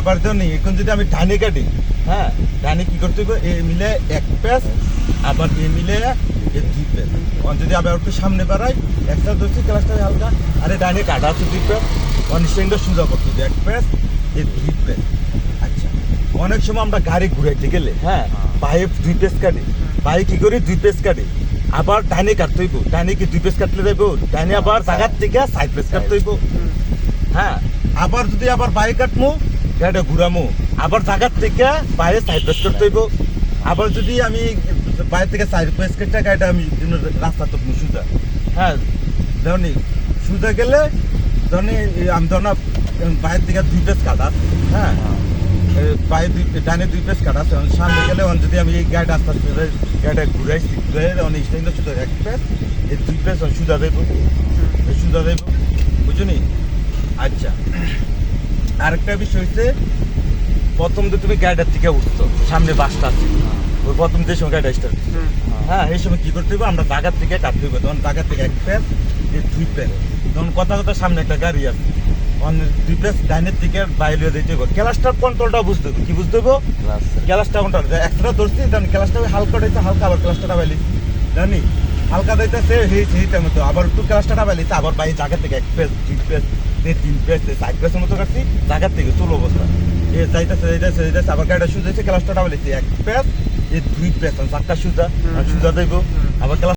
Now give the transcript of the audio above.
আবার জানি এখন যদি আমি ডানে কাটি, হ্যাঁ ডানে কি করতে হবে, এ মিলে এক পেস, আবার এ মিলে এ দুই পেস। যদি আবার একটু সামনে বাড়াই, একটা ধরছি ক্লাসটা হালকা, আরে ডানে কাটা আছে দুই পেস, অনিশ্চয়টা সোজা করতে হবে এক পেস, এ দুই পেস। আচ্ছা, অনেক সময় আমরা গাড়ি ঘুরাইতে গেলে, হ্যাঁ বাইরে দুই পেস কাটি, বাইরে কি করি দুই পেস কাটি, আবার ডাইনে কাটতে হইব, ডাইনে কি দুই পেস কাটলে যাইব, ডাইনে আবার জায়গার থেকে সাইড পেস কাটতে হইব। হ্যাঁ, আবার যদি আবার বাইরে কাটমু, গাড়িটা ঘুরামু, আবার জায়গার থেকে বাইরে সাইড পেস করতে হইব। আবার যদি আমি বাইরে থেকে সাইড পেস কেটে গাড়িটা আমি রাস্তা তো সুজা, হ্যাঁ ধরনি সুজা গেলে ধরনি আমি ধর না বাইরের থেকে দুই পেস কাটা, হ্যাঁ বাইরে ডানে দুই পেস কাটা আছে, সামনে গেলে যদি আমি এই গাড়িটা আস্তে আস্তে গাড়িটা ঘুরাইছি, ঘুরে অনেক স্ট্যান্ডে শুধু এক পেস, এই দুই পেস সুজা দেব, সুজা দেব, বুঝুনি? আচ্ছা, আরেকটা বিষয় হচ্ছে, প্রথম তো তুমি গাড়িটার থেকে উঠছো, সামনে বাসটা আছে, ওই প্রথম যে সময় গাড়িটা স্টার্ট, হ্যাঁ এই সময় কি করতে হবে, আমরা জায়গার থেকে কাটতে হবে, তখন জায়গার থেকে এক পেস, এই দুই পেস, তখন কথা কথা সামনে একটা গাড়ি আছে, দুই পেস ডাইনের থেকে বাইরে দিতে হবে। ক্লাসটার কন্ট্রোলটা বুঝতে হবে, কি বুঝতে হবে, ক্লাসটা কন্ট্রোল একটা ধরছি, তখন ক্লাসটা হালকা দিতে হালকা, আবার ক্লাসটা বাইলি জানি হালকা দিতেছে সেইটার মতো, আবার একটু ক্লাসটা বাইলিছে, আবার বাইরে জায়গা থেকে এক পেস দুই পেস তিন পেস চার পেসের মতো কাটছি, জায়গার থেকে চলো অবস্থা এ যাইতেছে যাইতেছে যাইতেছে, আবার গাড়িটা সুজাইছে, ক্লাসটা বাইলিছে এক পেস এই দুই পেস চারটা সুজা সুজা দেবো, আবার ক্লাস